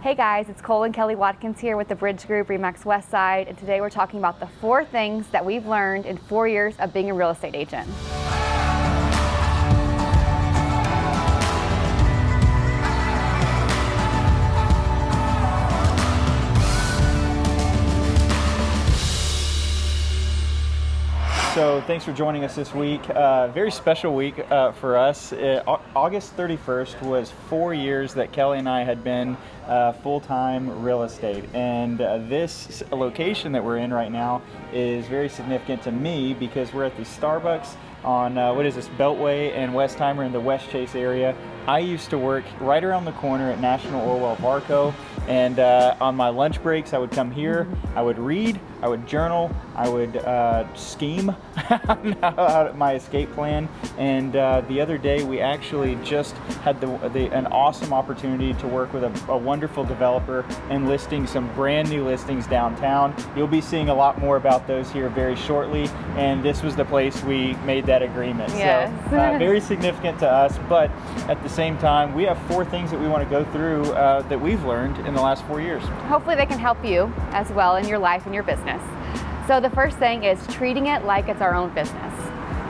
Hey guys, it's Cole and Kelly Watkins here with the Bridge Group, RE/MAX Westside, and today we're talking about the 4 things that we've learned in 4 years of being a real estate agent. So thanks for joining us this week. Very special week for us. August 31st was 4 years that Kelly and I had been full-time real estate. And this location that we're in right now is very significant to me because we're at the Starbucks on, Beltway and Westheimer in the West Chase area. I used to work right around the corner at National Orwell Varco, and on my lunch breaks I would come here, I would read, I would journal, I would scheme out my escape plan, and the other day we actually just had an awesome opportunity to work with a wonderful developer and listing some brand new listings downtown. You'll be seeing a lot more about those here very shortly, and this was the place we made that agreement. Yes. So very significant to us, but at the same time we have 4 things that we want to go through that we've learned in the last 4 years. Hopefully they can help you as well in your life and your business. So the first thing is treating it like it's our own business.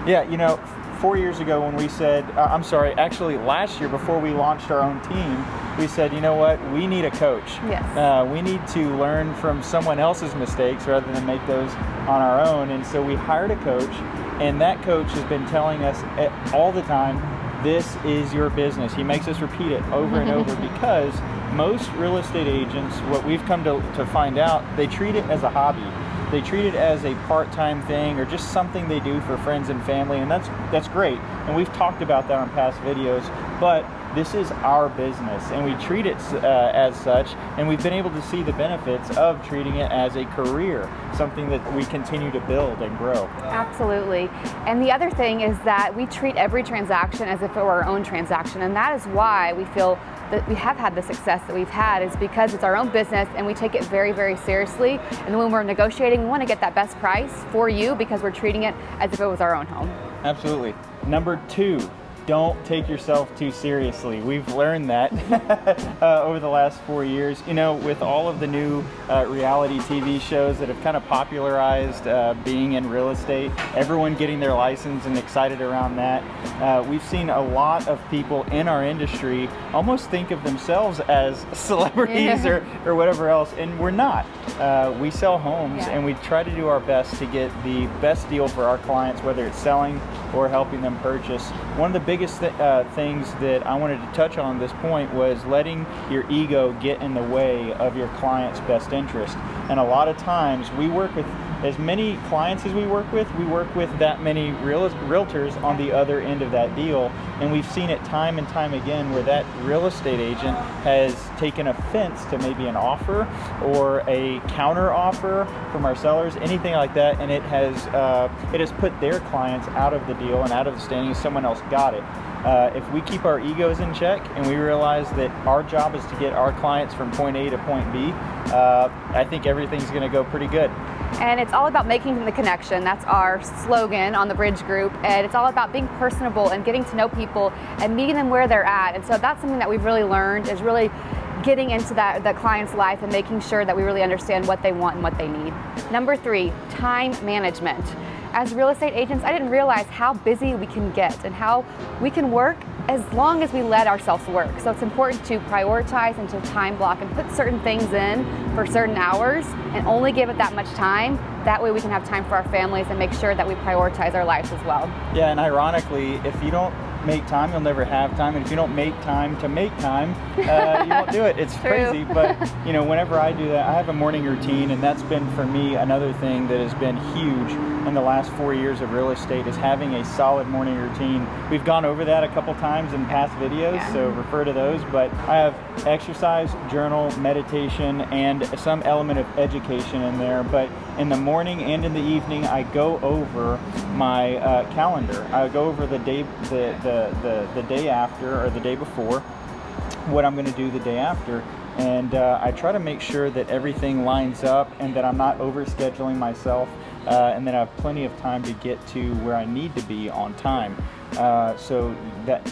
Yeah, 4 years ago when we said, actually last year before we launched our own team, we said, you know what, we need a coach. Yes. We need to learn from someone else's mistakes rather than make those on our own. And so we hired a coach, and that coach has been telling us all the time, this is your business. He makes us repeat it over and over because most real estate agents, what we've come to find out, they treat it as a hobby. They treat it as a part-time thing or just something they do for friends and family, and that's great. And we've talked about that on past videos, but this is our business and we treat it as such, and we've been able to see the benefits of treating it as a career, something that we continue to build and grow. Absolutely. And the other thing is that we treat every transaction as if it were our own transaction, and that is why we feel that we have had the success that we've had, is because it's our own business and we take it very, very seriously. And when we're negotiating, we want to get that best price for you because we're treating it as if it was our own home. Absolutely. Number 2, don't take yourself too seriously. We've learned that over the last 4 years. With all of the new reality TV shows that have kind of popularized being in real estate, everyone getting their license and excited around that, we've seen a lot of people in our industry almost think of themselves as celebrities or whatever else, and we're not. We sell homes and we try to do our best to get the best deal for our clients, whether it's selling or helping them purchase. One of the biggest things that I wanted to touch on at this point was letting your ego get in the way of your client's best interest. And a lot of times we work with as many clients as we work with that many realtors on the other end of that deal. And we've seen it time and time again where that real estate agent has taken offense to maybe an offer or a counter offer from our sellers, anything like that, and it has put their clients out of the deal and out of the standing. Someone else got it. If we keep our egos in check and we realize that our job is to get our clients from point A to point B, I think everything's going to go pretty good. And it's all about making the connection. That's our slogan on the Bridge Group. And it's all about being personable and getting to know people and meeting them where they're at. And so that's something that we've really learned, is really getting into the client's life and making sure that we really understand what they want and what they need. Number 3, time management. As real estate agents, I didn't realize how busy we can get and how we can work as long as we let ourselves work. So it's important to prioritize and to time block and put certain things in for certain hours and only give it that much time. That way we can have time for our families and make sure that we prioritize our lives as well. Yeah, and ironically, if you don't make time, you'll never have time, and if you don't make time to make time, you won't do it. It's crazy, but whenever I do that, I have a morning routine, and that's been for me another thing that has been huge in the last 4 years of real estate, is having a solid morning routine. We've gone over that a couple times in past videos, so refer to those, but I have exercise, journal, meditation, and some element of education in there. But in the morning and in the evening, I go over my calendar. I go over the day after or the day before, what I'm going to do the day after, and I try to make sure that everything lines up and that I'm not overscheduling myself, and that I have plenty of time to get to where I need to be on time. So that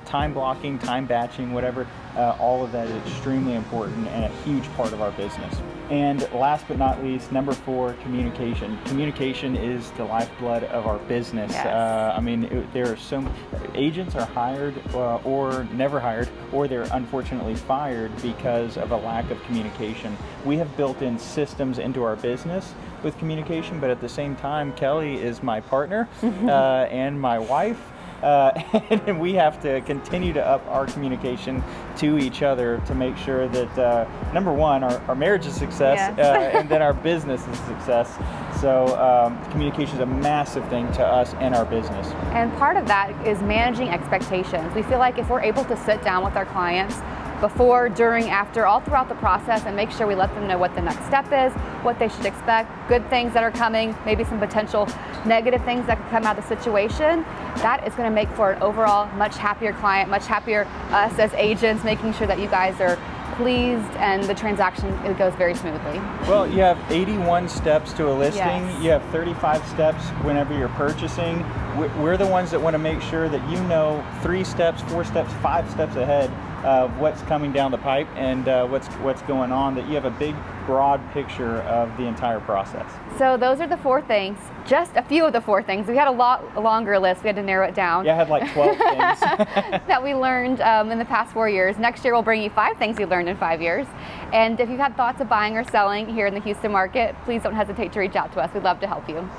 time blocking, time batching, whatever, all of that is extremely important and a huge part of our business. And last but not least, number 4, communication. Communication is the lifeblood of our business. Yes. There are some agents are hired or never hired, or they're unfortunately fired because of a lack of communication. We have built in systems into our business with communication, but at the same time, Kelly is my partner and my wife. And we have to continue to up our communication to each other to make sure that, number 1, our marriage is a success, Yes. and then our business is a success. So communication is a massive thing to us and our business. And part of that is managing expectations. We feel like if we're able to sit down with our clients before, during, after, all throughout the process and make sure we let them know what the next step is, what they should expect, good things that are coming, maybe some potential negative things that could come out of the situation, that is going to make for an overall much happier client, much happier us as agents, making sure that you guys are pleased and the transaction, it goes very smoothly. Well, you have 81 steps to a listing. Yes. You have 35 steps whenever you're purchasing. We're the ones that want to make sure that you know 3 steps, 4 steps, 5 steps ahead of what's coming down the pipe and what's going on, that you have a big, broad picture of the entire process. So those are the 4 things, just a few of the 4 things. We had a longer list, we had to narrow it down. Yeah, I had like 12 things. that we learned in the past 4 years. Next year we'll bring you 5 things you learned in 5 years. And if you've had thoughts of buying or selling here in the Houston market, please don't hesitate to reach out to us. We'd love to help you.